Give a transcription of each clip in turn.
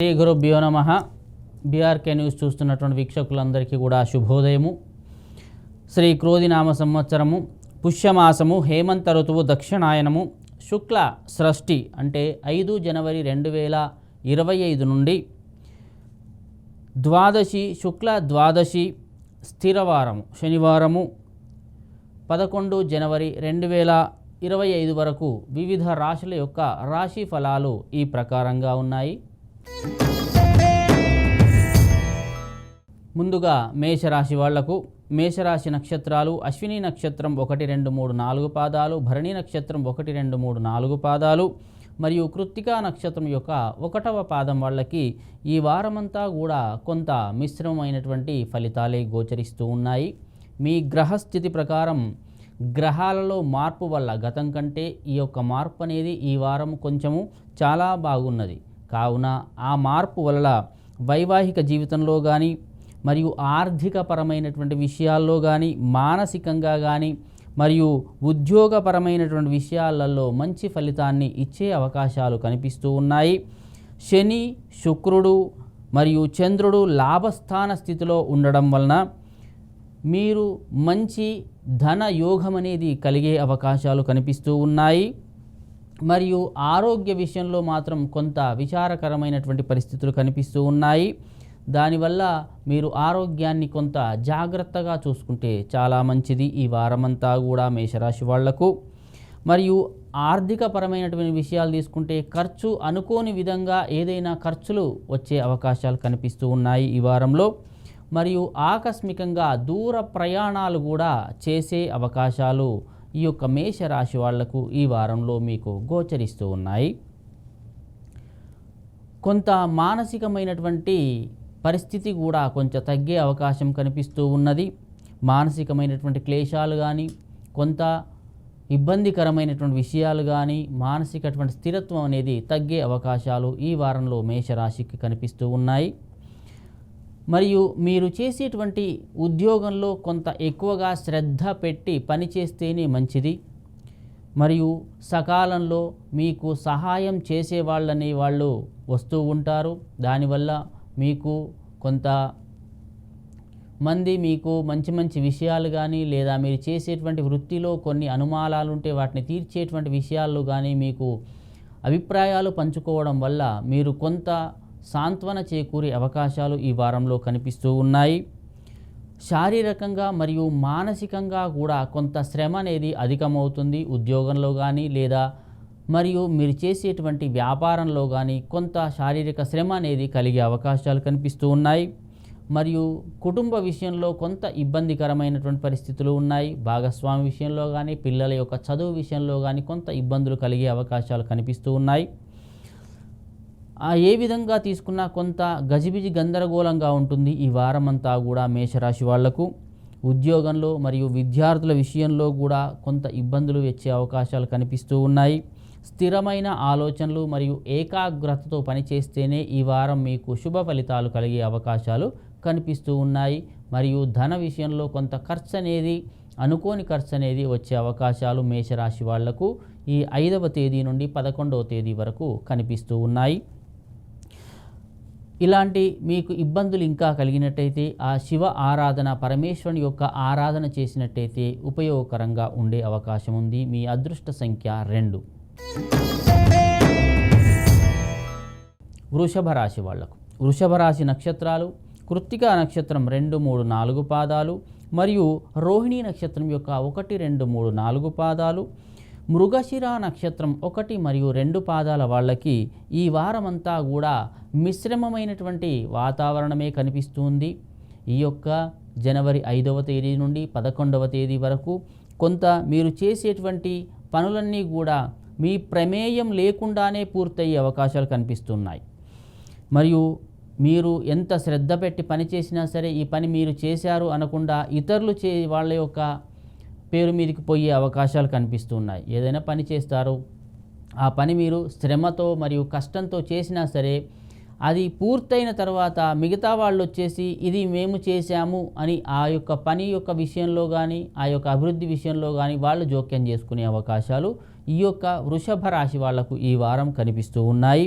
శ్రీ గురుభ్యో నమః. BRK news చూస్తున్నటువంటి వీక్షకులందరికీ కూడా శుభోదయము. శ్రీ క్రోధినామ సంవత్సరము, పుష్యమాసము, హేమంత ఋతువు, దక్షిణాయనము, శుక్ల షష్ఠి అంటే 5 జనవరి 2025 నుండి ద్వాదశి, శుక్ల ద్వాదశి, స్థిరవారము శనివారము 11 జనవరి 2025 వరకు వివిధ రాశుల యొక్క రాశి ఫలాలు ఈ ప్రకారంగా ఉన్నాయి. ముందుగా మేషరాశి వాళ్లకు మేషరాశి నక్షత్రాలు అశ్విని నక్షత్రం 1, 2, 3, 4 పాదాలు, భరణి నక్షత్రం 1, 2, 3, 4 పాదాలు మరియు కృత్తికా నక్షత్రం యొక్క 1వ పాదం వాళ్ళకి ఈ వారమంతా కూడా కొంత మిశ్రమమైనటువంటి ఫలితాలే గోచరిస్తూ ఉన్నాయి. మీ గ్రహస్థితి ప్రకారం గ్రహాలలో మార్పు వల్ల గతం కంటే ఈ యొక్క మార్పు అనేది ఈ వారం కొంచెము చాలా బాగున్నది. కావున ఆ మార్పు వల్ల వైవాహిక జీవితంలో కానీ మరియు ఆర్థికపరమైనటువంటి విషయాల్లో కానీ, మానసికంగా కానీ మరియు ఉద్యోగపరమైనటువంటి విషయాలలో మంచి ఫలితాన్ని ఇచ్చే అవకాశాలు కనిపిస్తూ ఉన్నాయి. శని, శుక్రుడు మరియు చంద్రుడు లాభస్థాన స్థితిలో ఉండడం వలన మీరు మంచి ధన యోగం అనేది కలిగే అవకాశాలు కనిపిస్తూ ఉన్నాయి. మరియు ఆరోగ్య విషయంలో మాత్రం కొంత విచారకరమైనటువంటి పరిస్థితులు కనిపిస్తూ ఉన్నాయి. దానివల్ల మీరు ఆరోగ్యాన్ని కొంత జాగ్రత్తగా చూసుకుంటే చాలా మంచిది ఈ వారమంతా కూడా మేషరాశి వాళ్లకు. మరియు ఆర్థికపరమైనటువంటి విషయాలు తీసుకుంటే ఖర్చు అనుకోని విధంగా ఏదైనా ఖర్చులు వచ్చే అవకాశాలు కనిపిస్తూ ఉన్నాయి ఈ వారంలో. మరియు ఆకస్మికంగా దూర ప్రయాణాలు కూడా చేసే అవకాశాలు ఈ యొక్క మేషరాశి వాళ్లకు ఈ వారంలో మీకు గోచరిస్తూ ఉన్నాయి. కొంత మానసికమైనటువంటి పరిస్థితి కూడా కొంచెం తగ్గే అవకాశం కనిపిస్తూ ఉన్నది. మానసికమైనటువంటి క్లేశాలు కానీ, కొంత ఇబ్బందికరమైనటువంటి విషయాలు కానీ, మానసికటువంటి స్థిరత్వం అనేది తగ్గే అవకాశాలు ఈ వారంలో మేషరాశికి కనిపిస్తూ ఉన్నాయి. మరియు మీరు చేసేటువంటి ఉద్యోగంలో కొంత ఎక్కువగా శ్రద్ధ పెట్టి పనిచేస్తేనే మంచిది. మరియు సకాలంలో మీకు సహాయం చేసే వాళ్ళని వాళ్ళు వస్తూ ఉంటారు. దానివల్ల మీకు కొంత మంది మీకు మంచి మంచి విషయాలు కానీ, లేదా మీరు చేసేటువంటి వృత్తిలో కొన్ని అనుమానాలు ఉంటే వాటిని తీర్చేటువంటి విషయాల్లో కానీ మీకు అభిప్రాయాలు పంచుకోవడం వల్ల మీరు కొంత సాంత్వన చేకూరే అవకాశాలు ఈ వారంలో కనిపిస్తూ ఉన్నాయి. శారీరకంగా మరియు మానసికంగా కూడా కొంత శ్రమ అనేది అధికమవుతుంది ఉద్యోగంలో కానీ, లేదా మరియు మీరు చేసేటువంటి వ్యాపారంలో కానీ కొంత శారీరక శ్రమ అనేది కలిగే అవకాశాలు కనిపిస్తూ ఉన్నాయి. మరియు కుటుంబ విషయంలో కొంత ఇబ్బందికరమైనటువంటి పరిస్థితులు ఉన్నాయి. భాగస్వామి విషయంలో కానీ, పిల్లల యొక్క చదువు విషయంలో కానీ కొంత ఇబ్బందులు కలిగే అవకాశాలు కనిపిస్తూ ఉన్నాయి. ఏ విధంగా తీసుకున్నా కొంత గజిబిజి గందరగోళంగా ఉంటుంది ఈ వారమంతా కూడా మేషరాశి వాళ్లకు. ఉద్యోగంలో మరియు విద్యార్థుల విషయంలో కూడా కొంత ఇబ్బందులు వచ్చే అవకాశాలు కనిపిస్తూ ఉన్నాయి. స్థిరమైన ఆలోచనలు మరియు ఏకాగ్రతతో పనిచేస్తేనే ఈ వారం మీకు శుభ ఫలితాలు కలిగే అవకాశాలు కనిపిస్తూ ఉన్నాయి. మరియు ధన విషయంలో కొంత ఖర్చు అనేది, అనుకోని ఖర్చు అనేది వచ్చే అవకాశాలు మేషరాశి వాళ్లకు ఈ 5వ తేదీ నుండి 11వ తేదీ వరకు కనిపిస్తూ ఉన్నాయి. ఇలాంటి మీకు ఇబ్బందులు ఇంకా కలిగినట్టయితే ఆ శివ ఆరాధన, పరమేశ్వరుని యొక్క ఆరాధన చేసినట్టయితే ఉపయోగకరంగా ఉండే అవకాశం ఉంది. మీ అదృష్ట సంఖ్య 2. వృషభ రాశి వాళ్లకు వృషభ రాశి నక్షత్రాలు కృత్తికా నక్షత్రం 2, 3, 4 పాదాలు మరియు రోహిణి నక్షత్రం యొక్క 1, 2, 3, 4 పాదాలు, మృగశిర నక్షత్రం 1 మరియు 2 పాదాల వాళ్ళకి ఈ వారమంతా కూడా మిశ్రమమైనటువంటి వాతావరణమే కనిపిస్తుంది. ఈ యొక్క జనవరి 5వ తేదీ నుండి 11వ తేదీ వరకు కొంత మీరు చేసేటువంటి పనులన్నీ కూడా మీ ప్రమేయం లేకుండానే పూర్తయ్యే అవకాశాలు కనిపిస్తున్నాయి. మరియు మీరు ఎంత శ్రద్ధ పెట్టి పని చేసినా సరే ఈ పని మీరు చేశారు అనకుండా ఇతరులు వాళ్ళ యొక్క పేరు మీదకి పోయే అవకాశాలు కనిపిస్తున్నాయి. ఏదైనా పని చేస్తారు, ఆ పని మీరు శ్రమతో మరియు కష్టంతో చేసినా సరే అది పూర్తయిన తర్వాత మిగతా వాళ్ళు వచ్చేసి ఇది మేము చేశాము అని ఆ యొక్క పని యొక్క విషయంలో కానీ, ఆ యొక్క అభివృద్ధి విషయంలో కానీ వాళ్ళు జోక్యం చేసుకునే అవకాశాలు ఈ యొక్క వృషభ రాశి వాళ్లకు ఈ వారం కనిపిస్తూ ఉన్నాయి.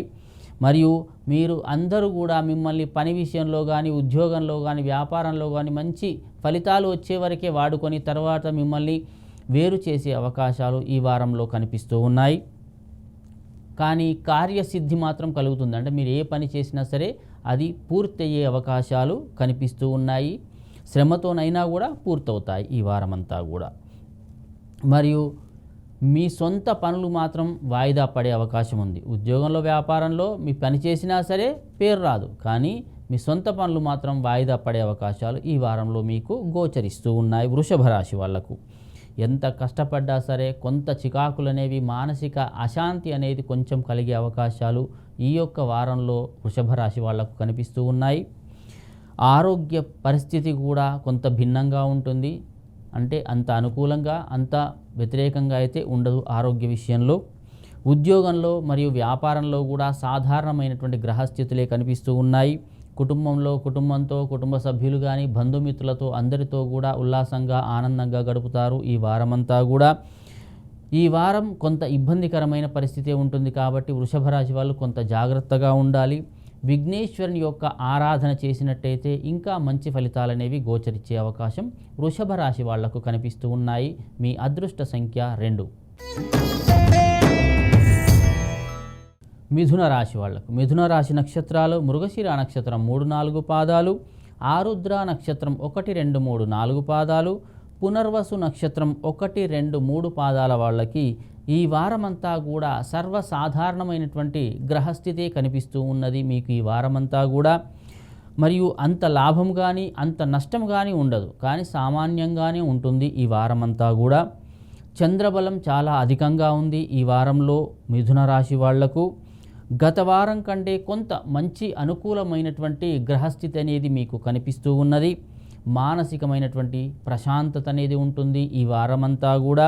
మరియు మీరు అందరూ కూడా మిమ్మల్ని పని విషయంలో కానీ, ఉద్యోగంలో కానీ, వ్యాపారంలో కానీ మంచి ఫలితాలు వచ్చే వరకే వాడుకొని తర్వాత మిమ్మల్ని వేరు చేసే అవకాశాలు ఈ వారంలో కనిపిస్తూ ఉన్నాయి. కానీ కార్యసిద్ధి మాత్రం కలుగుతుంది. అంటే మీరు ఏ పని చేసినా సరే అది పూర్తయ్యే అవకాశాలు కనిపిస్తూ ఉన్నాయి. శ్రమతోనైనా కూడా పూర్తవుతాయి ఈ వారమంతా కూడా. మరియు మీ సొంత పనులు మాత్రం వాయిదా పడే అవకాశం ఉంది. ఉద్యోగంలో, వ్యాపారంలో మీ పని చేసినా సరే పేరు రాదు, కానీ మీ సొంత పనులు మాత్రం వాయిదా పడే అవకాశాలు ఈ వారంలో మీకు గోచరిస్తూ ఉన్నాయి. వృషభ రాశి వాళ్లకు ఎంత కష్టపడ్డా సరే కొంత చికాకులు అనేవి, మానసిక అశాంతి అనేది కొంచెం కలిగే అవకాశాలు ఈ యొక్క వారంలో వృషభ రాశి వాళ్లకు కనిపిస్తూ ఉన్నాయి. ఆరోగ్య పరిస్థితి కూడా కొంత భిన్నంగా ఉంటుంది. అంటే అంత అనుకూలంగా, అంత వ్యతిరేకంగా అయితే ఉండదు ఆరోగ్య విషయంలో. ఉద్యోగంలో మరియు వ్యాపారంలో కూడా సాధారణమైనటువంటి గ్రహస్థితులే కనిపిస్తూ ఉన్నాయి. కుటుంబంలో కుటుంబంతో, కుటుంబ సభ్యులు కానీ, బంధుమిత్రులతో అందరితో కూడా ఉల్లాసంగా, ఆనందంగా గడుపుతారు ఈ వారమంతా కూడా. ఈ వారం కొంత ఇబ్బందికరమైన పరిస్థితి ఉంటుంది కాబట్టి వృషభ రాశి వాళ్ళు కొంత జాగ్రత్తగా ఉండాలి. విఘ్నేశ్వరుని యొక్క ఆరాధన చేసినట్టయితే ఇంకా మంచి ఫలితాలు అనేవి గోచరించే అవకాశం వృషభ రాశి వాళ్లకు కనిపిస్తూ ఉన్నాయి. మీ అదృష్ట సంఖ్య 2. మిథున రాశి వాళ్లకు మిథున రాశి నక్షత్రాలు మృగశిర నక్షత్రం 3-4 పాదాలు, ఆరుద్ర నక్షత్రం 1, 2, 3, 4 పాదాలు, పునర్వసు నక్షత్రం 1, 2, 3 పాదాల వాళ్ళకి ఈ వారమంతా కూడా సర్వసాధారణమైనటువంటి గ్రహస్థితే కనిపిస్తూ ఉన్నది మీకు ఈ వారమంతా కూడా. మరియు అంత లాభం కానీ అంత నష్టం కానీ ఉండదు, కానీ సామాన్యంగానే ఉంటుంది ఈ వారమంతా కూడా. చంద్రబలం చాలా అధికంగా ఉంది ఈ వారంలో మిథున రాశి వాళ్లకు. గత వారం కంటే కొంత మంచి అనుకూలమైనటువంటి గ్రహస్థితి అనేది మీకు కనిపిస్తూ ఉన్నది. మానసికమైనటువంటి ప్రశాంతత అనేది ఉంటుంది ఈ వారమంతా కూడా.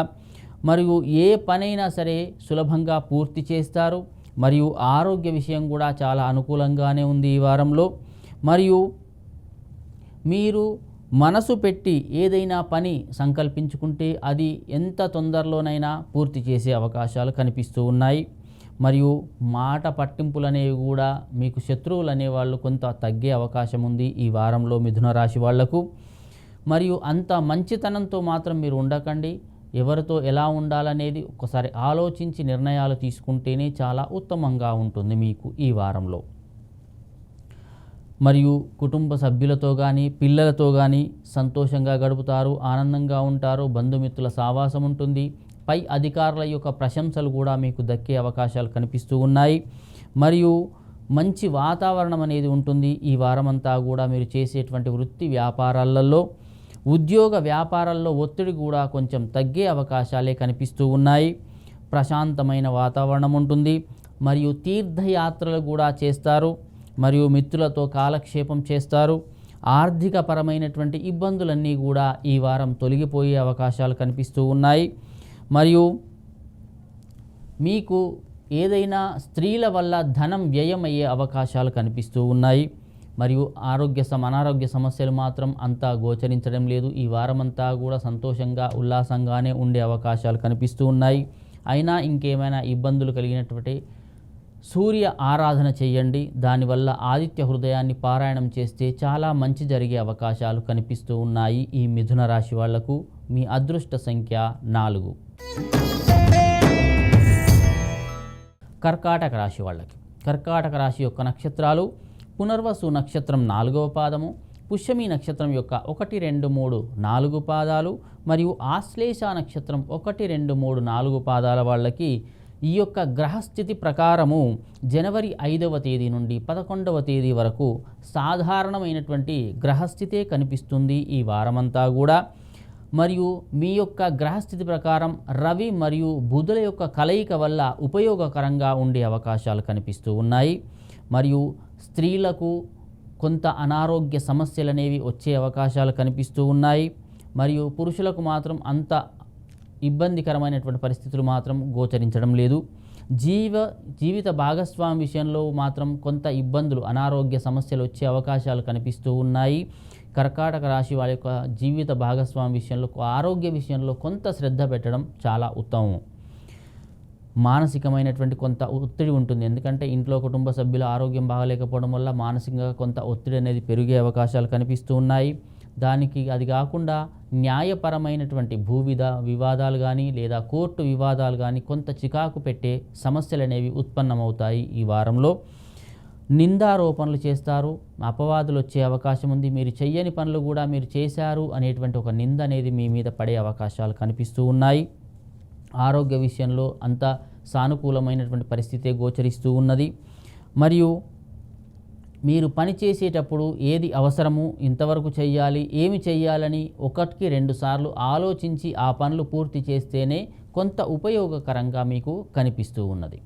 మరియు ఏ పనైనా సరే సులభంగా పూర్తి చేస్తారు. మరియు ఆరోగ్య విషయం కూడా చాలా అనుకూలంగానే ఉంది ఈ వారంలో. మరియు మీరు మనసు పెట్టి ఏదైనా పని సంకల్పించుకుంటే అది ఎంత తొందరలోనైనా పూర్తి చేసే అవకాశాలు కనిపిస్తూ ఉన్నాయి. మరియు మాట పట్టింపులు అనేవి కూడా మీకు శత్రువులు అనేవాళ్ళు కొంత తగ్గే అవకాశం ఉంది ఈ వారంలో మిథున రాశి వాళ్లకు. మరియు అంత మంచితనంతో మాత్రం మీరు ఉండకండి. ఎవరితో ఎలా ఉండాలనేది ఒకసారి ఆలోచించి నిర్ణయాలు తీసుకుంటేనే చాలా ఉత్తమంగా ఉంటుంది మీకు ఈ వారంలో. మరియు కుటుంబ సభ్యులతో కానీ, పిల్లలతో కానీ సంతోషంగా గడుపుతారు, ఆనందంగా ఉంటారు. బంధుమిత్రుల సావాసం ఉంటుంది. పై అధికారుల యొక్క ప్రశంసలు కూడా మీకు దక్కే అవకాశాలు కనిపిస్తూ ఉన్నాయి. మరియు మంచి వాతావరణం అనేది ఉంటుంది ఈ వారమంతా కూడా. మీరు చేసేటువంటి వృత్తి వ్యాపారాలలో, ఉద్యోగ వ్యాపారాల్లో ఒత్తిడి కూడా కొంచెం తగ్గే అవకాశాలే కనిపిస్తూ ఉన్నాయి. ప్రశాంతమైన వాతావరణం ఉంటుంది. మరియు తీర్థయాత్రలు కూడా చేస్తారు. మరియు మిత్రులతో కాలక్షేపం చేస్తారు. ఆర్థిక పరమైనటువంటి ఇబ్బందులన్నీ కూడా ఈ వారం తొలగిపోయే అవకాశాలు కనిపిస్తూ ఉన్నాయి. మరియు మీకు ఏదైనా స్త్రీల వల్ల ధనం వ్యయమయ్యే అవకాశాలు కనిపిస్తూ ఉన్నాయి. మరియు అనారోగ్య సమస్యలు మాత్రం అంతా గోచరించడం లేదు. ఈ వారమంతా కూడా సంతోషంగా, ఉల్లాసంగానే ఉండే అవకాశాలు కనిపిస్తూ ఉన్నాయి. అయినా ఇంకేమైనా ఇబ్బందులు కలిగినటువంటి సూర్య ఆరాధన చేయండి. దానివల్ల ఆదిత్య హృదయాన్ని పారాయణం చేస్తే చాలా మంచి జరిగే అవకాశాలు కనిపిస్తూ ఉన్నాయి ఈ మిథున రాశి వాళ్లకు. మీ అదృష్ట సంఖ్య 4. కర్కాటక రాశి వాళ్ళకి కర్కాటక రాశి యొక్క నక్షత్రాలు పునర్వసు నక్షత్రం 4వ పాదము, పుష్యమి నక్షత్రం యొక్క 1, 2, 3, 4 పాదాలు మరియు ఆశ్లేష నక్షత్రం 1, 2, 3, 4 పాదాల వాళ్ళకి ఈ యొక్క గ్రహస్థితి ప్రకారము జనవరి 5వ తేదీ నుండి 11వ తేదీ వరకు సాధారణమైనటువంటి గ్రహస్థితే కనిపిస్తుంది ఈ వారమంతా కూడా. మరియు మీ యొక్క గ్రహస్థితి ప్రకారం రవి మరియు బుధుల యొక్క కలయిక వల్ల ఉపయోగకరంగా ఉండే అవకాశాలు కనిపిస్తూ ఉన్నాయి. మరియు స్త్రీలకు కొంత అనారోగ్య సమస్యలు అనేవి వచ్చే అవకాశాలు కనిపిస్తూ ఉన్నాయి. మరియు పురుషులకు మాత్రం అంత ఇబ్బందికరమైనటువంటి పరిస్థితులు మాత్రం గోచరించడం లేదు. జీవిత భాగస్వామి విషయంలో మాత్రం కొంత ఇబ్బందులు, అనారోగ్య సమస్యలు వచ్చే అవకాశాలు కనిపిస్తూ ఉన్నాయి. కర్కాటక రాశి వారి యొక్క జీవిత భాగస్వామి విషయంలో, ఆరోగ్య విషయంలో కొంత శ్రద్ధ పెట్టడం చాలా ఉత్తమం. మానసికమైనటువంటి కొంత ఒత్తిడి ఉంటుంది. ఎందుకంటే ఇంట్లో కుటుంబ సభ్యుల ఆరోగ్యం బాగాలేకపోవడం వల్ల మానసికంగా కొంత ఒత్తిడి అనేది పెరిగే అవకాశాలు కనిపిస్తూ ఉన్నాయి. దానికి అది కాకుండా న్యాయపరమైనటువంటి వివాదాలు కానీ లేదా కోర్టు వివాదాలు కానీ కొంత చికాకు పెట్టే సమస్యలు అనేవి ఉత్పన్నమవుతాయి. ఈ వారంలో నిందారోపణలు చేస్తారు, అపవాదులు వచ్చే అవకాశం ఉంది. మీరు చెయ్యని పనులు కూడా మీరు చేశారు అనేటువంటి ఒక నింద అనేది మీ మీద పడే అవకాశాలు కనిపిస్తూ ఉన్నాయి. ఆరోగ్య విషయంలో అంత సానుకూలమైనటువంటి పరిస్థితే గోచరిస్తూ ఉన్నది. మరియు మీరు పని చేసేటప్పుడు ఏది అవసరము, ఇంతవరకు చెయ్యాలి, ఏమి చెయ్యాలని ఒకటికి 2 సార్లు ఆలోచించి ఆ పనులు పూర్తి చేస్తేనే కొంత ఉపయోగకరంగా మీకు కనిపిస్తూ ఉన్నది.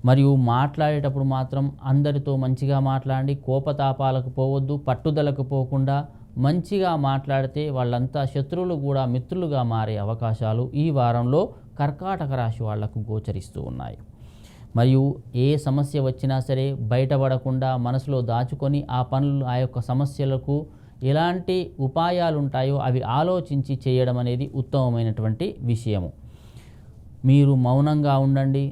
మరియు మాట్లాడేటప్పుడు మాత్రం అందరితో మంచిగా మాట్లాడి కోపతాపాలకు పోవద్దు. పట్టుదలకు పోకుండా మంచిగా మాట్లాడితే వాళ్ళంతా శత్రువులు కూడా మిత్రులుగా మారే అవకాశాలు ఈ వారంలో కర్కాటక రాశి వాళ్లకు గోచరిస్తూ ఉన్నాయి. మరియు ఏ సమస్య వచ్చినా సరే బయటపడకుండా మనసులో దాచుకొని ఆ యొక్క సమస్యలకు ఎలాంటి ఉపాయాలు ఉంటాయో అవి ఆలోచించి చేయడం అనేది ఉత్తమమైనటువంటి విషయము. మీరు మౌనంగా ఉండండి.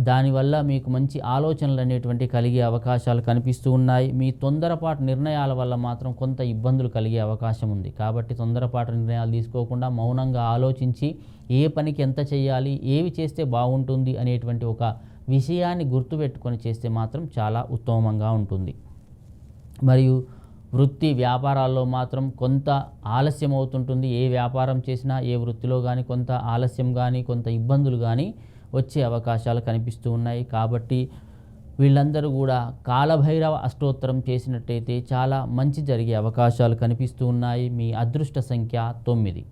దానివల్ల మీకు మంచి ఆలోచనలు అనేటువంటి కలిగే అవకాశాలు కనిపిస్తూ ఉన్నాయి. మీ తొందరపాటు నిర్ణయాల వల్ల మాత్రం కొంత ఇబ్బందులు కలిగే అవకాశం ఉంది. కాబట్టి తొందరపాటు నిర్ణయాలు తీసుకోకుండా మౌనంగా ఆలోచించి ఏ పనికి ఎంత చేయాలి, ఏవి చేస్తే బాగుంటుంది అనేటువంటి ఒక విషయాన్ని గుర్తుపెట్టుకొని చేస్తే మాత్రం చాలా ఉత్తమంగా ఉంటుంది. మరియు వృత్తి వ్యాపారాల్లో మాత్రం కొంత ఆలస్యం అవుతుంటుంది. ఏ వ్యాపారం చేసినా ఏ వృత్తిలో కానీ కొంత ఆలస్యం కానీ కొంత ఇబ్బందులు కానీ వచ్చే అవకాశాలు కనిపిస్తూ ఉన్నాయి. కాబట్టి వీళ్ళందరూ కూడా కాలభైరవ అష్టోత్తరం చేసినట్టయితే చాలా మంచి జరిగే అవకాశాలు కనిపిస్తూ ఉన్నాయి. మీ అదృష్ట సంఖ్య 9.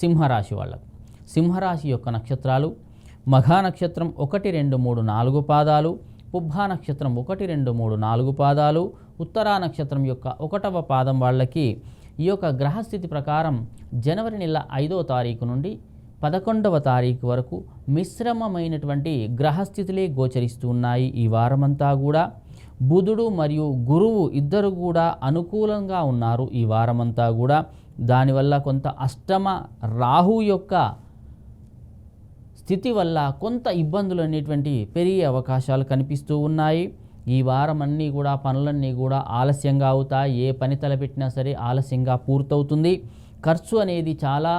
సింహరాశి వాళ్ళకు సింహరాశి యొక్క నక్షత్రాలు మఘా నక్షత్రం 1, 2, 3, 4 పాదాలు, పుబ్బా నక్షత్రం 1, 2, 3, 4 పాదాలు, ఉత్తరా నక్షత్రం యొక్క 1వ పాదం వాళ్ళకి ఈ యొక్క గ్రహస్థితి ప్రకారం జనవరి నెల 5వ తారీఖు నుండి 11వ తారీఖు వరకు మిశ్రమమైనటువంటి గ్రహస్థితులే గోచరిస్తూ ఉన్నాయి. ఈ వారమంతా కూడా బుధుడు మరియు గురువు ఇద్దరు కూడా అనుకూలంగా ఉన్నారు. ఈ వారమంతా కూడా దానివల్ల కొంత అష్టమ రాహు యొక్క స్థితి వల్ల కొంత ఇబ్బందులు అనేటువంటి పెరిగే అవకాశాలు కనిపిస్తూ ఉన్నాయి. ఈ వారం అన్నీ కూడా పనులన్నీ కూడా ఆలస్యంగా అవుతాయి. ఏ పని తలపెట్టినా సరే ఆలస్యంగా పూర్తవుతుంది. ఖర్చు అనేది చాలా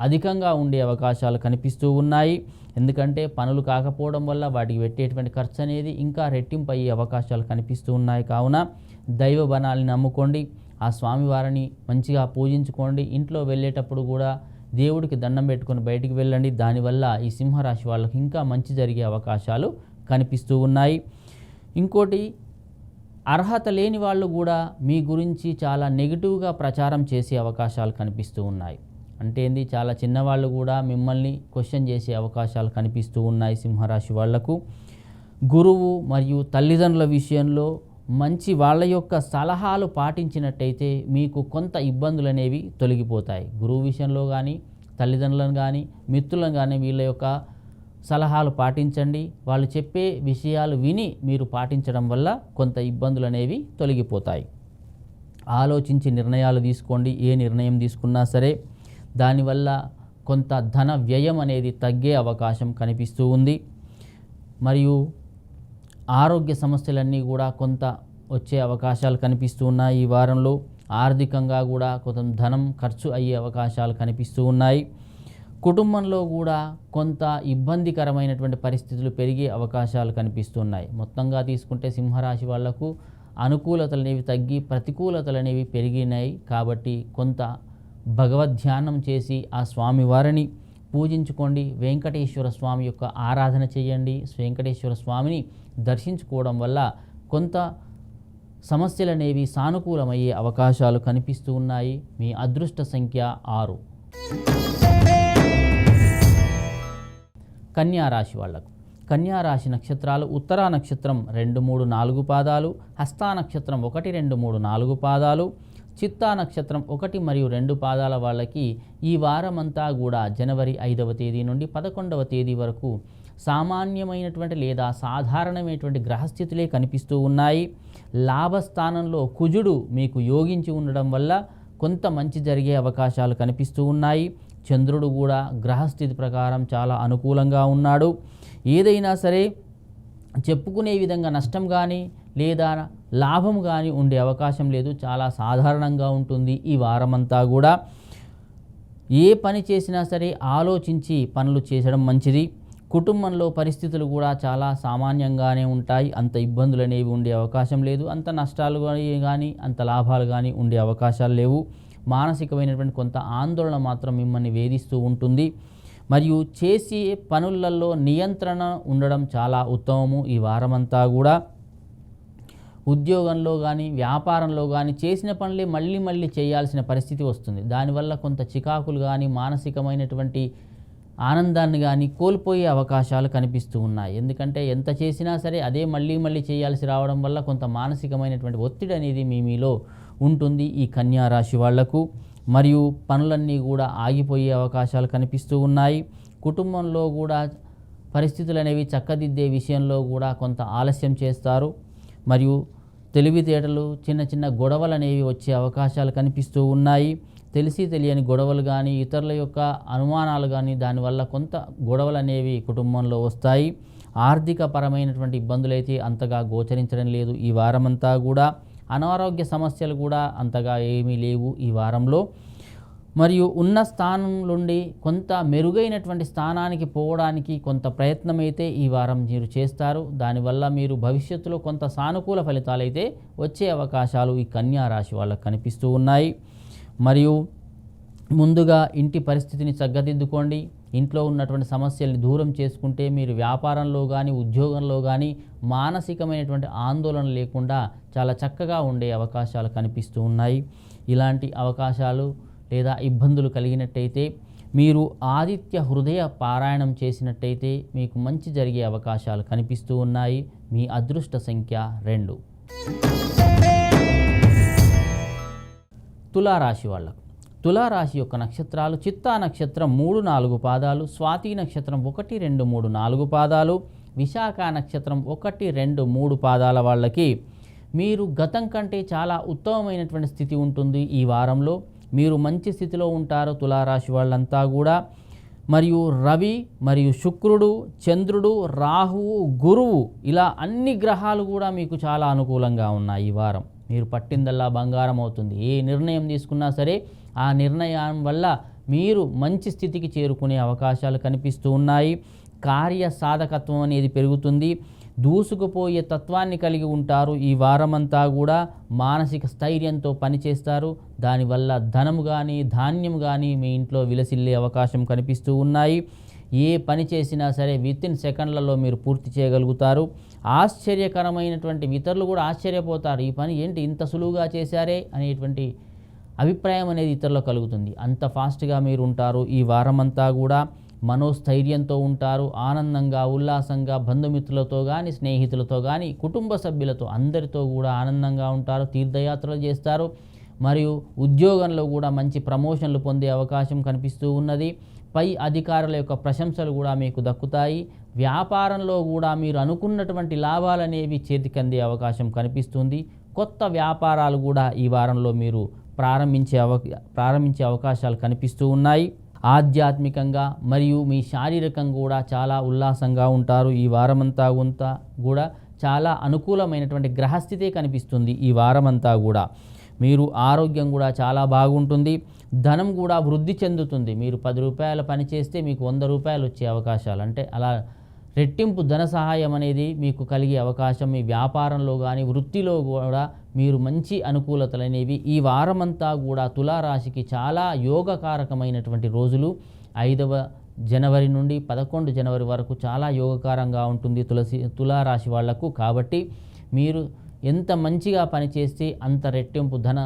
అధికంగా ఉండే అవకాశాలు కనిపిస్తూ ఉన్నాయి. ఎందుకంటే పనులు కాకపోవడం వల్ల వాటికి పెట్టేటువంటి ఖర్చు అనేది ఇంకా రెట్టింపు అయ్యే అవకాశాలు కనిపిస్తూ ఉన్నాయి. కావున దైవ బలాన్ని నమ్ముకోండి, ఆ స్వామివారిని మంచిగా పూజించుకోండి. ఇంట్లో వెళ్ళేటప్పుడు కూడా దేవుడికి దండం పెట్టుకొని బయటికి వెళ్ళండి. దానివల్ల ఈ సింహరాశి వాళ్ళకి ఇంకా మంచి జరిగే అవకాశాలు కనిపిస్తూ ఉన్నాయి. ఇంకోటి, అర్హత లేని వాళ్ళు కూడా మీ గురించి చాలా నెగిటివ్గా ప్రచారం చేసే అవకాశాలు కనిపిస్తూ ఉన్నాయి. అంటే ఏంది, చాలా చిన్నవాళ్ళు కూడా మిమ్మల్ని క్వశ్చన్ చేసే అవకాశాలు కనిపిస్తూ ఉన్నాయి. సింహరాశి వాళ్లకు గురువు మరియు తల్లిదండ్రుల విషయంలో మంచి వాళ్ళ యొక్క సలహాలు పాటించినట్టయితే మీకు కొంత ఇబ్బందులు అనేవి తొలగిపోతాయి. గురువు విషయంలో కానీ తల్లిదండ్రులను కానీ మిత్రులను కానీ వీళ్ళ యొక్క సలహాలు పాటించండి. వాళ్ళు చెప్పే విషయాలు విని మీరు పాటించడం వల్ల కొంత ఇబ్బందులు అనేవి తొలగిపోతాయి. ఆలోచించి నిర్ణయాలు తీసుకోండి. ఏ నిర్ణయం తీసుకున్నా సరే దానివల్ల కొంత ధన వ్యయం అనేది తగ్గే అవకాశం కనిపిస్తూ ఉంది. మరియు ఆరోగ్య సమస్యలన్నీ కూడా కొంత వచ్చే అవకాశాలు కనిపిస్తూ ఉన్నాయి. ఈ వారంలో ఆర్థికంగా కూడా కొంత ధనం ఖర్చు అయ్యే అవకాశాలు కనిపిస్తూ ఉన్నాయి. కుటుంబంలో కూడా కొంత ఇబ్బందికరమైనటువంటి పరిస్థితులు పెరిగే అవకాశాలు కనిపిస్తున్నాయి. మొత్తంగా తీసుకుంటే సింహరాశి వాళ్లకు అనుకూలతలు అనేవి తగ్గి ప్రతికూలతలు అనేవి పెరిగినాయి. కాబట్టి కొంత భగవద్ధ్యానం చేసి ఆ స్వామివారిని పూజించుకోండి. వెంకటేశ్వర స్వామి యొక్క ఆరాధన చేయండి. వెంకటేశ్వర స్వామిని దర్శించుకోవడం వల్ల కొంత సమస్యలు అనేవి సానుకూలమయ్యే అవకాశాలు కనిపిస్తూ ఉన్నాయి. మీ అదృష్ట సంఖ్య 6. కన్యారాశి వాళ్లకు కన్యారాశి నక్షత్రాలు ఉత్తరా నక్షత్రం 2, 3, 4 పాదాలు, హస్తా నక్షత్రం 1, 2, 3, 4 పాదాలు, చిత్తా నక్షత్రం 1 మరియు 2 పాదాల వాళ్ళకి ఈ వారమంతా కూడా జనవరి 5వ తేదీ నుండి 11వ తేదీ వరకు సామాన్యమైనటువంటి లేదా సాధారణమైనటువంటి గ్రహస్థితులే కనిపిస్తూ ఉన్నాయి. లాభస్థానంలో కుజుడు మీకు యోగించి ఉండడం వల్ల కొంత మంచి జరిగే అవకాశాలు కనిపిస్తూ ఉన్నాయి. చంద్రుడు కూడా గ్రహస్థితి ప్రకారం చాలా అనుకూలంగా ఉన్నాడు. ఏదైనా సరే చెప్పుకునే విధంగా నష్టం కానీ లేదా లాభం కానీ ఉండే అవకాశం లేదు. చాలా సాధారణంగా ఉంటుంది ఈ వారమంతా కూడా. ఏ పని చేసినా సరే ఆలోచించి పనులు చేయడం మంచిది. కుటుంబంలో పరిస్థితులు కూడా చాలా సామాన్యంగానే ఉంటాయి. అంత ఇబ్బందులు అనేవి ఉండే అవకాశం లేదు. అంత నష్టాలు కానీ అంత లాభాలు కానీ ఉండే అవకాశాలు లేవు. మానసికమైనటువంటి కొంత ఆందోళన మాత్రం మిమ్మల్ని వేధిస్తూ ఉంటుంది. మరియు చేసే పనులలో నియంత్రణ ఉండడం చాలా ఉత్తమము ఈ వారమంతా కూడా. ఉద్యోగంలో కానీ వ్యాపారంలో కానీ చేసిన పనులే మళ్ళీ మళ్ళీ చేయాల్సిన పరిస్థితి వస్తుంది. దానివల్ల కొంత చికాకులు కానీ మానసికమైనటువంటి ఆనందాన్ని కానీ కోల్పోయే అవకాశాలు కనిపిస్తూ ఉన్నాయి. ఎందుకంటే ఎంత చేసినా సరే అదే మళ్ళీ మళ్ళీ చేయాల్సి రావడం వల్ల కొంత మానసికమైనటువంటి ఒత్తిడి అనేది మీలో ఉంటుంది ఈ కన్యా రాశి వాళ్లకు. మరియు పనులన్నీ కూడా ఆగిపోయే అవకాశాలు కనిపిస్తూ ఉన్నాయి. కుటుంబంలో కూడా పరిస్థితులు అనేవి చక్కదిద్దే విషయంలో కూడా కొంత ఆలస్యం చేస్తారు. మరియు తెలివితేటలు చిన్న చిన్న గొడవలు అనేవి వచ్చే అవకాశాలు కనిపిస్తూ ఉన్నాయి. తెలిసి తెలియని గొడవలు కానీ ఇతరుల యొక్క అనుమానాలు కానీ దానివల్ల కొంత గొడవలు అనేవి కుటుంబంలో వస్తాయి. ఆర్థిక పరమైనటువంటి ఇబ్బందులు అయితే అంతగా గోచరించడం లేదు ఈ వారమంతా కూడా. అనారోగ్య సమస్యలు కూడా అంతగా ఏమీ లేవు ఈ వారంలో. మరియు ఉన్న స్థానం నుండి కొంత మెరుగైనటువంటి స్థానానికి పోవడానికి కొంత ప్రయత్నం అయితే ఈ వారం మీరు చేస్తారు. దానివల్ల మీరు భవిష్యత్తులో కొంత సానుకూల ఫలితాలు అయితే వచ్చే అవకాశాలు ఈ కన్యా రాశి వాళ్ళకు కనిపిస్తూ ఉన్నాయి. మరియు ముందుగా ఇంటి పరిస్థితిని చక్కదిద్దుకోండి. ఇంట్లో ఉన్నటువంటి సమస్యల్ని దూరం చేసుకుంటే మీరు వ్యాపారంలో కానీ ఉద్యోగంలో కానీ మానసికమైనటువంటి ఆందోళన లేకుండా చాలా చక్కగా ఉండే అవకాశాలు కనిపిస్తూ ఉన్నాయి. ఇలాంటి అవకాశాలు లేదా ఇబ్బందులు కలిగినట్టయితే మీరు ఆదిత్య హృదయ పారాయణం చేసినట్టయితే మీకు మంచి జరిగే అవకాశాలు కనిపిస్తూ ఉన్నాయి. మీ అదృష్ట సంఖ్య 2. తులారాశి వాళ్ళకు తులారాశి యొక్క నక్షత్రాలు చిత్తా నక్షత్రం 3-4 పాదాలు, స్వాతి నక్షత్రం 1, 2, 3, 4 పాదాలు, విశాఖ నక్షత్రం 1, 2, 3 పాదాల వాళ్ళకి మీరు గతం కంటే చాలా ఉత్తమమైనటువంటి స్థితి ఉంటుంది ఈ వారంలో. మీరు మంచి స్థితిలో ఉంటారు తులారాశి వాళ్ళంతా కూడా. మరియు రవి మరియు శుక్రుడు, చంద్రుడు, రాహువు, గురువు ఇలా అన్ని గ్రహాలు కూడా మీకు చాలా అనుకూలంగా ఉన్నాయి ఈ వారం. మీరు పట్టిందల్లా బంగారం అవుతుంది. ఏ నిర్ణయం తీసుకున్నా సరే ఆ నిర్ణయం వల్ల మీరు మంచి స్థితికి చేరుకునే అవకాశాలు కనిపిస్తూ ఉన్నాయి. కార్య సాధకత్వం అనేది పెరుగుతుంది. దూసుకుపోయే తత్వాన్ని కలిగి ఉంటారు ఈ వారమంతా కూడా. మానసిక స్థైర్యంతో పనిచేస్తారు. దానివల్ల ధనము కానీ ధాన్యం కానీ మీ ఇంట్లో విలసిల్లే అవకాశం కనిపిస్తూ ఉన్నాయి. ఏ పని చేసినా సరే వితిన్ సెకండ్లలో మీరు పూర్తి చేయగలుగుతారు. ఆశ్చర్యకరమైనటువంటి ఇతరులు కూడా ఆశ్చర్యపోతారు. ఈ పని ఏంటి ఇంత సులువుగా చేశారే అనేటువంటి అభిప్రాయం అనేది ఇతరులకు కలుగుతుంది. అంత ఫాస్ట్గా మీరు ఉంటారు ఈ వారమంతా కూడా. మనోస్థైర్యంతో ఉంటారు. ఆనందంగా ఉల్లాసంగా బంధుమిత్రులతో కానీ స్నేహితులతో కానీ కుటుంబ సభ్యులతో అందరితో కూడా ఆనందంగా ఉంటారు. తీర్థయాత్రలు చేస్తారు. మరియు ఉద్యోగంలో కూడా మంచి ప్రమోషన్లు పొందే అవకాశం కనిపిస్తూ ఉన్నది. పై అధికారుల యొక్క ప్రశంసలు కూడా మీకు దక్కుతాయి. వ్యాపారంలో కూడా మీరు అనుకున్నటువంటి లాభాలనేవి చేతికందే అవకాశం కనిపిస్తుంది. కొత్త వ్యాపారాలు కూడా ఈ వారంలో మీరు ప్రారంభించే అవకాశాలు కనిపిస్తూ ఉన్నాయి. ఆధ్యాత్మికంగా మరియు మీ శారీరకంగా కూడా చాలా ఉల్లాసంగా ఉంటారు ఈ వారమంతా కూడా. చాలా అనుకూలమైనటువంటి గ్రహస్థితే కనిపిస్తుంది ఈ వారమంతా కూడా. మీరు ఆరోగ్యం కూడా చాలా బాగుంటుంది. ధనం కూడా వృద్ధి చెందుతుంది. మీరు 10 రూపాయల పని చేస్తే మీకు 100 రూపాయలు వచ్చే అవకాశాలు, అంటే అలా రెట్టింపు ధన సహాయం అనేది మీకు కలిగే అవకాశం. మీ వ్యాపారంలో కానీ వృత్తిలో కూడా మీరు మంచి అనుకూలతలు అనేవి ఈ వారమంతా కూడా తులారాశికి చాలా యోగకారకమైనటువంటి రోజులు. 5వ జనవరి నుండి 11 జనవరి వరకు చాలా యోగకారంగా ఉంటుంది తులారాశి వాళ్లకు. కాబట్టి మీరు ఎంత మంచిగా పనిచేస్తే అంత రెట్టింపు ధన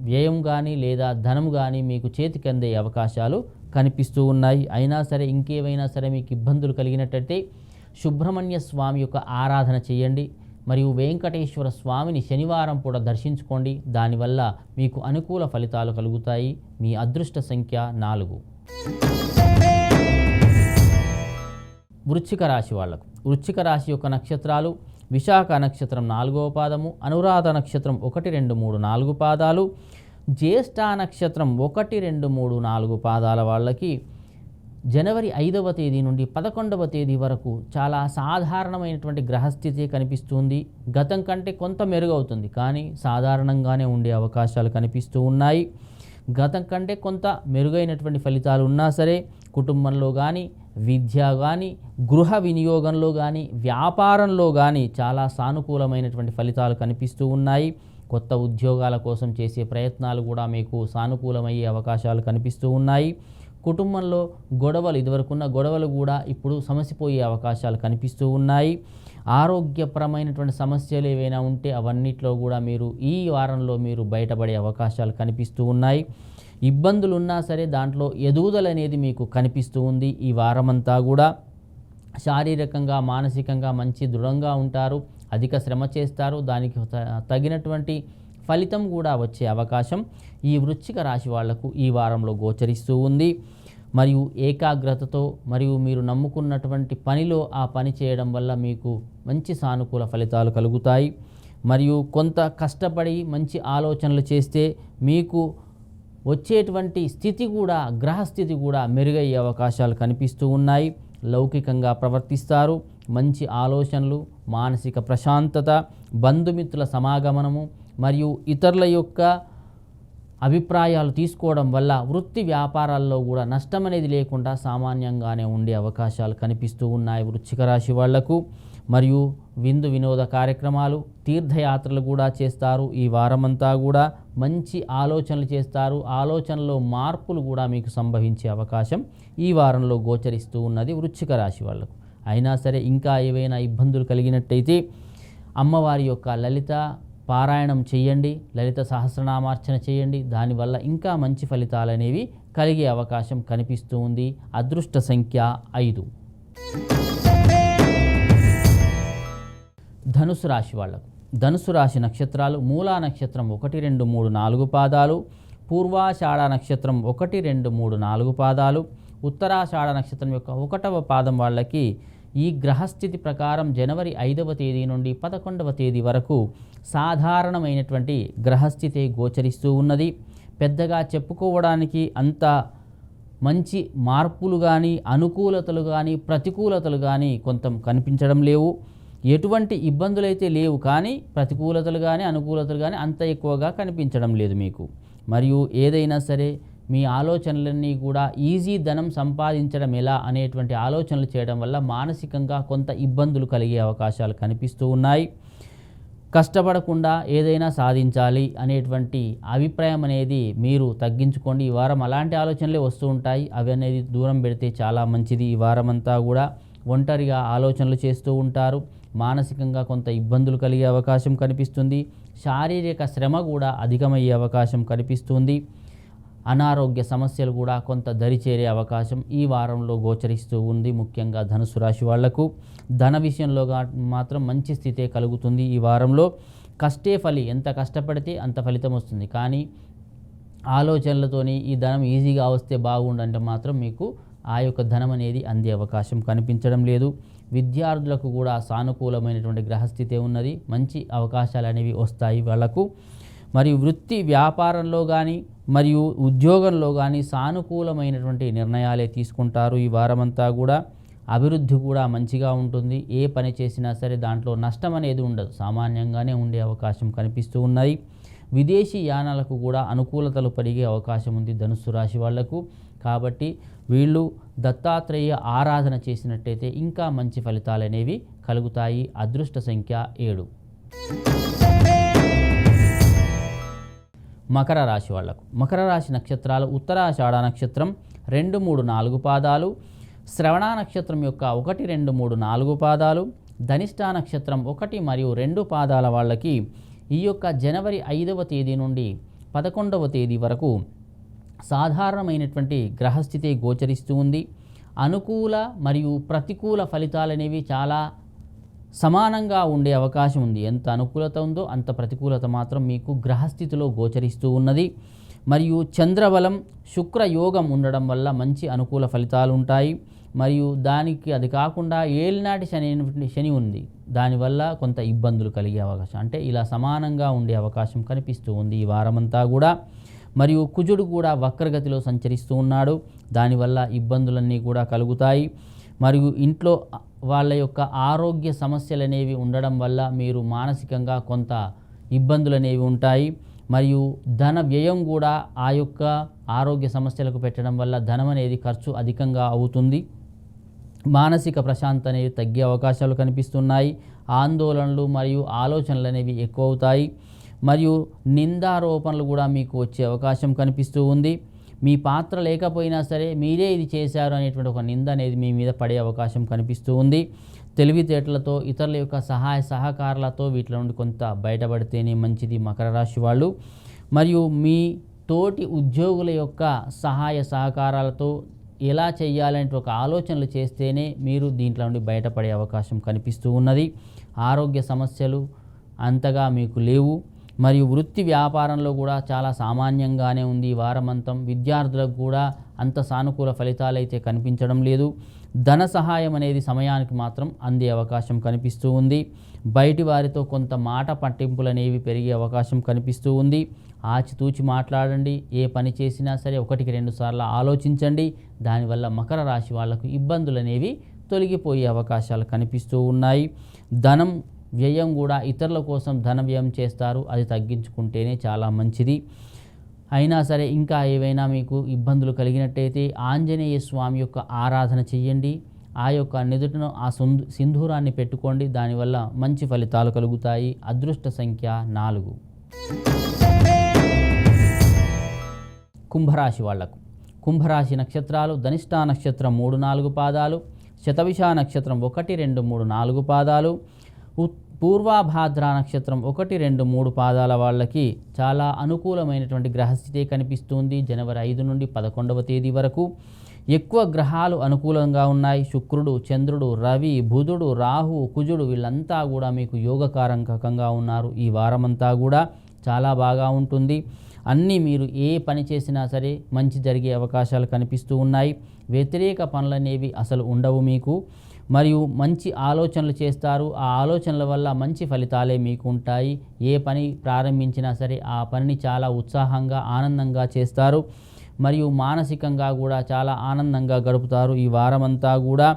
వ్యయం కానీ లేదా ధనం కానీ మీకు చేతికి అందే అవకాశాలు కనిపిస్తూ ఉన్నాయి. అయినా సరే ఇంకేమైనా సరే మీకు ఇబ్బందులు కలిగినట్టయితే సుబ్రహ్మణ్య స్వామి యొక్క ఆరాధన చేయండి. మరియు వెంకటేశ్వర స్వామిని శనివారం పూట దర్శించుకోండి. దానివల్ల మీకు అనుకూల ఫలితాలు కలుగుతాయి. మీ అదృష్ట సంఖ్య 4. వృశ్చిక రాశి వాళ్లకు వృశ్చిక రాశి యొక్క నక్షత్రాలు విశాఖ నక్షత్రం 4వ పాదము, అనురాధ నక్షత్రం 1, 2, 3, 4 పాదాలు, జ్యేష్ఠ నక్షత్రం 1, 2, 3, 4 పాదాల వాళ్ళకి జనవరి 5వ తేదీ నుండి 11వ తేదీ వరకు చాలా సాధారణమైనటువంటి గ్రహస్థితి కనిపిస్తుంది. గతం కంటే కొంత మెరుగవుతుంది, కానీ సాధారణంగానే ఉండే అవకాశాలు కనిపిస్తూ ఉన్నాయి. గతం కంటే కొంత మెరుగైనటువంటి ఫలితాలు ఉన్నా సరే కుటుంబంలో కానీ, విద్య కానీ, గృహ వినియోగంలో కానీ, వ్యాపారంలో కానీ చాలా సానుకూలమైనటువంటి ఫలితాలు కనిపిస్తూ ఉన్నాయి. కొత్త ఉద్యోగాల కోసం చేసే ప్రయత్నాలు కూడా మీకు సానుకూలమయ్యే అవకాశాలు కనిపిస్తూ ఉన్నాయి. కుటుంబంలో గొడవలు, ఇదివరకున్న గొడవలు కూడా ఇప్పుడు సమసిపోయే అవకాశాలు కనిపిస్తూ ఉన్నాయి. ఆరోగ్యపరమైనటువంటి సమస్యలు ఏవైనా ఉంటే అవన్నిట్లో కూడా మీరు ఈ వారంలో మీరు బయటపడే అవకాశాలు కనిపిస్తూ ఉన్నాయి. ఇబ్బందులు ఉన్నా సరే దాంట్లో ఎదుగుదల అనేది మీకు కనిపిస్తూ ఉంది. ఈ వారమంతా కూడా శారీరకంగా, మానసికంగా మంచి దృఢంగా ఉంటారు. అధిక శ్రమ చేస్తారు. దానికి తగినటువంటి ఫలితం కూడా వచ్చే అవకాశం ఈ వృశ్చిక రాశి వాళ్లకు ఈ వారంలో గోచరిస్తూ ఉంది. మరియు ఏకాగ్రతతో మరియు మీరు నమ్ముకున్నటువంటి పనిలో ఆ పని చేయడం వల్ల మీకు మంచి సానుకూల ఫలితాలు కలుగుతాయి. మరియు కొంత కష్టపడి మంచి ఆలోచనలు చేస్తే మీకు వచ్చేటువంటి స్థితి కూడా, గ్రహస్థితి కూడా మెరుగయ్యే అవకాశాలు కనిపిస్తూ ఉన్నాయి. లౌకికంగా ప్రవర్తిస్తారు. మంచి ఆలోచనలు, మానసిక ప్రశాంతత, బంధుమిత్రుల సమాగమనము మరియు ఇతరుల యొక్క అభిప్రాయాలు తీసుకోవడం వల్ల వృత్తి వ్యాపారాల్లో కూడా నష్టం అనేది లేకుండా సామాన్యంగానే ఉండే అవకాశాలు కనిపిస్తూ ఉన్నాయి వృశ్చిక రాశి వాళ్లకు. మరియు విందు వినోద కార్యక్రమాలు, తీర్థయాత్రలు కూడా చేస్తారు. ఈ వారమంతా కూడా మంచి ఆలోచనలు చేస్తారు. ఆలోచనలో మార్పులు కూడా మీకు సంభవించే అవకాశం ఈ వారంలో గోచరిస్తూ ఉన్నది వృశ్చిక రాశి వాళ్లకు. అయినా సరే ఇంకా ఏవైనా ఇబ్బందులు కలిగినట్టయితే అమ్మవారి యొక్క లలిత పారాయణం చేయండి, లలిత సహస్రనామార్చన చేయండి. దానివల్ల ఇంకా మంచి ఫలితాలు అనేవి కలిగే అవకాశం కనిపిస్తూ ఉంది. అదృష్ట సంఖ్య 5. ధనుసు రాశి వాళ్లకు ధనుసు రాశి నక్షత్రాలు మూలా నక్షత్రం 1, 2, 3, 4 పాదాలు, పూర్వాషాఢ నక్షత్రం 1, 2, 3, 4 పాదాలు, ఉత్తరాషాఢ నక్షత్రం యొక్క 1వ పాదం వాళ్ళకి ఈ గ్రహస్థితి ప్రకారం జనవరి 5వ తేదీ నుండి 11వ తేదీ వరకు సాధారణమైనటువంటి గ్రహస్థితి గోచరిస్తూ ఉన్నది. పెద్దగా చెప్పుకోవడానికి అంత మంచి మార్పులు కానీ, అనుకూలతలు కానీ, ప్రతికూలతలు కానీ కొంత కనిపించడం లేవు. ఎటువంటి ఇబ్బందులైతే లేవు, కానీ ప్రతికూలతలు కానీ, అనుకూలతలు కానీ అంత ఎక్కువగా కనిపించడం లేదు మీకు. మరియు ఏదైనా సరే మీ ఆలోచనలన్నీ కూడా ఈజీ ధనం సంపాదించడం ఎలా అనేటువంటి ఆలోచనలు చేయడం వల్ల మానసికంగా కొంత ఇబ్బందులు కలిగే అవకాశాలు కనిపిస్తూ ఉన్నాయి. కష్టపడకుండా ఏదైనా సాధించాలి అనేటువంటి అభిప్రాయం అనేది మీరు తగ్గించుకోండి. ఈ వారం అలాంటి ఆలోచనలే వస్తూ ఉంటాయి. అవి అనేది దూరం పెడితే చాలా మంచిది. ఈ వారమంతా కూడా ఒంటరిగా ఆలోచనలు చేస్తూ ఉంటారు. మానసికంగా కొంత ఇబ్బందులు కలిగే అవకాశం కనిపిస్తుంది. శారీరక శ్రమ కూడా అధికమయ్యే అవకాశం కనిపిస్తుంది. అనారోగ్య సమస్యలు కూడా కొంత దరిచేరే అవకాశం ఈ వారంలో గోచరిస్తూ ఉంది. ముఖ్యంగా ధనుసు రాశి వాళ్లకు ధన విషయంలో మాత్రం మంచి స్థితే కలుగుతుంది. ఈ వారంలో కష్టే ఫలి, ఎంత కష్టపడితే అంత ఫలితం వస్తుంది. కానీ ఆలోచనలతోని ఈ ధనం ఈజీగా వస్తే బాగుండంటే మాత్రం మీకు ఆ యొక్క ధనం అనేది అందే అవకాశం కనిపించడం లేదు. విద్యార్థులకు కూడా సానుకూలమైనటువంటి గ్రహస్థితి ఉన్నది. మంచి అవకాశాలు అనేవి వస్తాయి వాళ్ళకు. మరియు వృత్తి వ్యాపారంలో కానీ మరియు ఉద్యోగంలో కానీ సానుకూలమైనటువంటి నిర్ణయాలే తీసుకుంటారు. ఈ వారమంతా కూడా అభివృద్ధి కూడా మంచిగా ఉంటుంది. ఏ పని చేసినా సరే దాంట్లో నష్టం అనేది ఉండదు, సామాన్యంగానే ఉండే అవకాశం కనిపిస్తూ ఉన్నాయి. విదేశీ యానాలకు కూడా అనుకూలతలు పెరిగే అవకాశం ఉంది ధనుస్సు రాశి వాళ్లకు. కాబట్టి వీళ్ళు దత్తాత్రేయ ఆరాధన చేసినట్టయితే ఇంకా మంచి ఫలితాలు అనేవి కలుగుతాయి. అదృష్ట సంఖ్య 7. మకర రాశి వాళ్లకు మకర రాశి నక్షత్రాలు ఉత్తరాషాఢ నక్షత్రం 2, 3, 4 పాదాలు, శ్రవణ నక్షత్రం యొక్క 1, 2, 3, 4 పాదాలు, ధనిష్ఠ నక్షత్రం 1 మరియు 2 పాదాల వాళ్ళకి ఈ యొక్క జనవరి 5వ తేదీ నుండి 11వ తేదీ వరకు సాధారణమైనటువంటి గ్రహస్థితి గోచరిస్తూ ఉంది. అనుకూల మరియు ప్రతికూల ఫలితాలు అనేవి చాలా సమానంగా ఉండే అవకాశం ఉంది. ఎంత అనుకూలత ఉందో అంత ప్రతికూలత మాత్రం మీకు గ్రహస్థితిలో గోచరిస్తూ ఉన్నది. మరియు చంద్రబలం, శుక్రయోగం ఉండడం వల్ల మంచి అనుకూల ఫలితాలు ఉంటాయి. మరియు దానికి అది కాకుండా ఏలినాటి శని ఉంది, దానివల్ల కొంత ఇబ్బందులు కలిగే అవకాశం, అంటే ఇలా సమానంగా ఉండే అవకాశం కనిపిస్తూ ఉంది ఈ వారమంతా కూడా. మరియు కుజుడు కూడా వక్రగతిలో సంచరిస్తూ ఉన్నాడు. దానివల్ల ఇబ్బందులన్నీ కూడా కలుగుతాయి. మరియు ఇంట్లో వాళ్ళ యొక్క ఆరోగ్య సమస్యలు అనేవి ఉండడం వల్ల మీరు మానసికంగా కొంత ఇబ్బందులు అనేవి ఉంటాయి. మరియు ధన వ్యయం కూడా ఆ యొక్క ఆరోగ్య సమస్యలకు పెట్టడం వల్ల ధనం అనేది ఖర్చు అధికంగా అవుతుంది. మానసిక ప్రశాంతత అనేది తగ్గే అవకాశాలు కనిపిస్తున్నాయి. ఆందోళనలు మరియు ఆలోచనలు అనేవి ఎక్కువ అవుతాయి. మరియు నిందారోపణలు కూడా మీకు వచ్చే అవకాశం కనిపిస్తూ ఉంది. మీ పాత్ర లేకపోయినా సరే మీరే ఇది చేశారు అనేటువంటి ఒక నింద అనేది మీ మీద పడే అవకాశం కనిపిస్తూ ఉంది. తెలివితేటలతో ఇతరుల యొక్క సహాయ సహకారాలతో వీటిలో నుండి కొంత బయటపడితేనే మంచిది మకర రాశి వాళ్ళు. మరియు మీ తోటి ఉద్యోగుల యొక్క సహాయ సహకారాలతో ఎలా చేయాలంటే ఒక ఆలోచనలు చేస్తేనే మీరు దీంట్లో నుండి బయటపడే అవకాశం కనిపిస్తూ ఉన్నది. ఆరోగ్య సమస్యలు అంతగా మీకు లేవు. మరియు వృత్తి వ్యాపారంలో కూడా చాలా సామాన్యంగానే ఉంది ఈ వారమంతం. విద్యార్థులకు కూడా అంత సానుకూల ఫలితాలు అయితే కనిపించడం లేదు. ధన సహాయం అనేది సమయానికి మాత్రం అందే అవకాశం కనిపిస్తూ ఉంది. బయటి వారితో కొంత మాట పట్టింపులు అనేవి పెరిగే అవకాశం కనిపిస్తూ ఉంది. ఆచితూచి మాట్లాడండి. ఏ పని చేసినా సరే 1-2 సార్లు ఆలోచించండి. దానివల్ల మకర రాశి వాళ్లకు ఇబ్బందులు అనేవి తొలగిపోయే అవకాశాలు కనిపిస్తూ ఉన్నాయి. ధనం వ్యయం కూడా ఇతరుల కోసం ధన వ్యయం చేస్తారు. అది తగ్గించుకుంటేనే చాలా మంచిది. అయినా సరే ఇంకా ఏవైనా మీకు ఇబ్బందులు కలిగినట్టయితే ఆంజనేయ స్వామి యొక్క ఆరాధన చెయ్యండి. ఆ యొక్క నుదుటను ఆ సింధూరాన్ని పెట్టుకోండి. దానివల్ల మంచి ఫలితాలు కలుగుతాయి. అదృష్ట సంఖ్య 4. కుంభరాశి వాళ్లకు కుంభరాశి నక్షత్రాలు ధనిష్ఠా నక్షత్రం 3-4 పాదాలు, శతభిష నక్షత్రం 1, 2, 3, 4 పాదాలు, పూర్వాభాద్ర నక్షత్రం 1, 2, 3 పాదాల వాళ్ళకి చాలా అనుకూలమైనటువంటి గ్రహస్థితి కనిపిస్తుంది. జనవరి 5 నుండి 11వ తేదీ వరకు ఎక్కువ గ్రహాలు అనుకూలంగా ఉన్నాయి. శుక్రుడు, చంద్రుడు, రవి, బుధుడు, రాహు, కుజుడు వీళ్ళంతా కూడా మీకు యోగకారకంగా ఉన్నారు. ఈ వారమంతా కూడా చాలా బాగా ఉంటుంది. అన్నీ మీరు ఏ పని చేసినా సరే మంచి జరిగే అవకాశాలు కనిపిస్తూ ఉన్నాయి. వ్యతిరేక పనులనేవి అసలు ఉండవు మీకు. మరియు మంచి ఆలోచనలు చేస్తారు. ఆ ఆలోచనల వల్ల మంచి ఫలితాలే మీకు ఉంటాయి. ఏ పని ప్రారంభించినా సరే ఆ పనిని చాలా ఉత్సాహంగా ఆనందంగా చేస్తారు. మరియు మానసికంగా కూడా చాలా ఆనందంగా గడుపుతారు. ఈ వారమంతా కూడా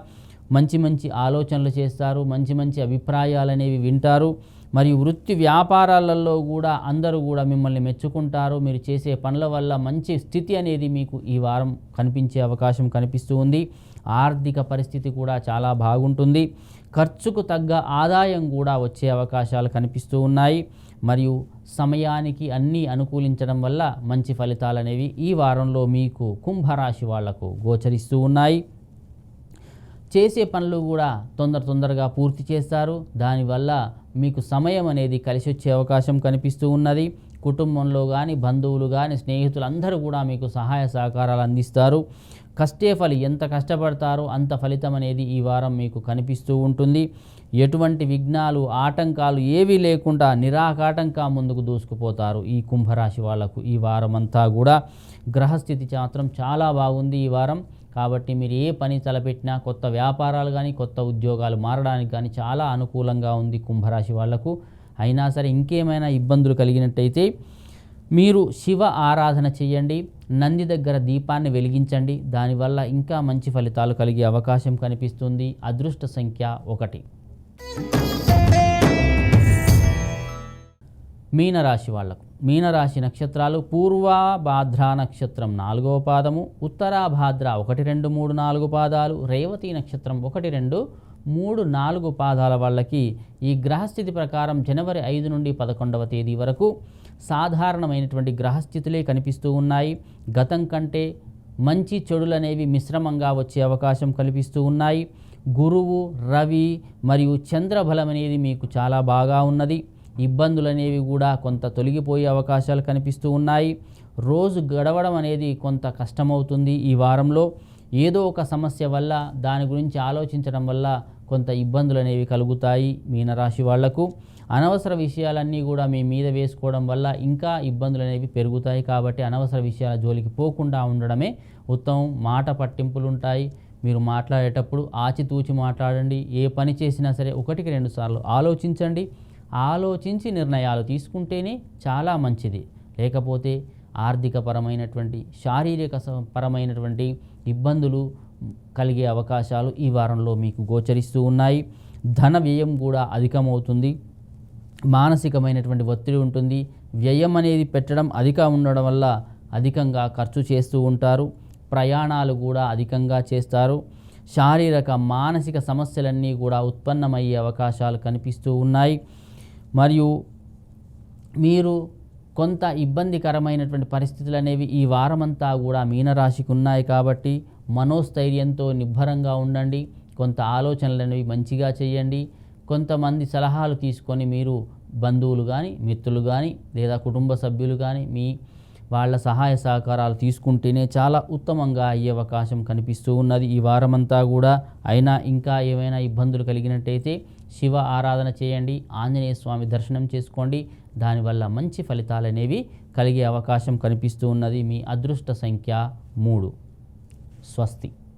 మంచి మంచి ఆలోచనలు చేస్తారు. మంచి మంచి అభిప్రాయాలు అనేవి వింటారు. మరియు వృత్తి వ్యాపారాలలో కూడా అందరూ కూడా మిమ్మల్ని మెచ్చుకుంటారు. మీరు చేసే పనుల వల్ల మంచి స్థితి అనేది మీకు ఈ వారం కనిపించే అవకాశం కనిపిస్తూ ఉంది. ఆర్థిక పరిస్థితి కూడా చాలా బాగుంటుంది. ఖర్చుకు తగ్గ ఆదాయం కూడా వచ్చే అవకాశాలు కనిపిస్తూ ఉన్నాయి. మరియు సమయానికి అన్నీ అనుకూలించడం వల్ల మంచి ఫలితాలు అనేవి ఈ వారంలో మీకు కుంభరాశి వాళ్లకు గోచరిస్తూ ఉన్నాయి. చేసే పనులు కూడా తొందరగా పూర్తి చేస్తారు. దానివల్ల మీకు సమయం అనేది కలిసి వచ్చే అవకాశం కనిపిస్తూ ఉన్నది. కుటుంబంలో కానీ బంధువులు కానీ స్నేహితులు అందరూ కూడా మీకు సహాయ సహకారాలు అందిస్తారు. కష్టే ఫలి, ఎంత కష్టపడతారో అంత ఫలితం అనేది ఈ వారం మీకు కనిపిస్తూ ఉంటుంది. ఎటువంటి విఘ్నాలు ఆటంకాలు ఏవీ లేకుండా నిరాకాటంగా ముందుకు దూసుకుపోతారు ఈ కుంభరాశి వాళ్లకు. ఈ వారం అంతా కూడా గ్రహస్థితి మాత్రం చాలా బాగుంది ఈ వారం. కాబట్టి మీరు ఏ పని తలపెట్టినా కొత్త వ్యాపారాలు కానీ కొత్త ఉద్యోగాలు మారడానికి కానీ చాలా అనుకూలంగా ఉంది కుంభరాశి వాళ్లకు. అయినా సరే ఇంకేమైనా ఇబ్బందులు కలిగినట్టయితే మీరు శివ ఆరాధన చేయండి. నంది దగ్గర దీపాన్ని వెలిగించండి. దానివల్ల ఇంకా మంచి ఫలితాలు కలిగే అవకాశం కనిపిస్తుంది. అదృష్ట సంఖ్య 1. మీనరాశి వాళ్లకు మీనరాశి నక్షత్రాలు పూర్వభాద్ర నక్షత్రం 4వ పాదము, ఉత్తరాభాద్ర 1, 2, 3, 4 పాదాలు, రేవతి నక్షత్రం 1, 2, 3, 4 పాదాల వాళ్ళకి ఈ గ్రహస్థితి ప్రకారం జనవరి 5 నుండి 11వ తేదీ వరకు సాధారణమైనటువంటి గ్రహస్థితులే కనిపిస్తూ ఉన్నాయి. గతం కంటే మంచి చెడులు అనేవి మిశ్రమంగా వచ్చే అవకాశం కనిపిస్తూ ఉన్నాయి. గురువు, రవి మరియు చంద్రబలం అనేది మీకు చాలా బాగా ఉన్నది. ఇబ్బందులు అనేవి కూడా కొంత తొలగిపోయే అవకాశాలు కనిపిస్తూ ఉన్నాయి. రోజు గడవడం అనేది కొంత కష్టమవుతుంది. ఈ వారంలో ఏదో ఒక సమస్య వల్ల దాని గురించి ఆలోచించడం వల్ల కొంత ఇబ్బందులు అనేవి కలుగుతాయి మీనరాశి వాళ్లకు. అనవసర విషయాలన్నీ కూడా మీ మీద వేసుకోవడం వల్ల ఇంకా ఇబ్బందులు అనేవి పెరుగుతాయి. కాబట్టి అనవసర విషయాల జోలికి పోకుండా ఉండడమే ఉత్తమం. మాట పట్టింపులు ఉంటాయి. మీరు మాట్లాడేటప్పుడు ఆచితూచి మాట్లాడండి. ఏ పని చేసినా సరే 1-2 సార్లు ఆలోచించండి. ఆలోచించి నిర్ణయాలు తీసుకుంటేనే చాలా మంచిది. లేకపోతే ఆర్థికపరమైనటువంటి శారీరక పరమైనటువంటి ఇబ్బందులు కలిగే అవకాశాలు ఈ వారంలో మీకు గోచరిస్తూ ఉన్నాయి. ధన వ్యయం కూడా అధికమవుతుంది. మానసికమైనటువంటి ఒత్తిడి ఉంటుంది. వ్యయం అనేది పెట్టడం అధిక ఉండడం వల్ల అధికంగా ఖర్చు చేస్తూ ఉంటారు. ప్రయాణాలు కూడా అధికంగా చేస్తారు. శారీరక మానసిక సమస్యలన్నీ కూడా ఉత్పన్నమయ్యే అవకాశాలు కనిపిస్తూ ఉన్నాయి. మరియు మీరు కొంత ఇబ్బందికరమైనటువంటి పరిస్థితులు అనేవి ఈ వారమంతా కూడా మీనరాశికి ఉన్నాయి కాబట్టి మనోస్థైర్యంతో నిబ్బరంగా ఉండండి. కొంత ఆలోచనలు అనేవి మంచిగా చేయండి. కొంతమంది సలహాలు తీసుకొని మీరు బంధువులు కానీ మిత్రులు కానీ లేదా కుటుంబ సభ్యులు కానీ వాళ్ళ సహాయ సహకారాలు తీసుకుంటేనే చాలా ఉత్తమంగా అయ్యే అవకాశం కనిపిస్తూ ఉన్నది ఈ వారమంతా కూడా. అయినా ఇంకా ఏమైనా ఇబ్బందులు కలిగినట్టయితే శివ ఆరాధన చేయండి, ఆంజనేయ స్వామి దర్శనం చేసుకోండి. దానివల్ల మంచి ఫలితాలు అనేవి కలిగే అవకాశం కనిపిస్తూ ఉన్నది. మీ అదృష్ట సంఖ్య 3. స్వస్తి.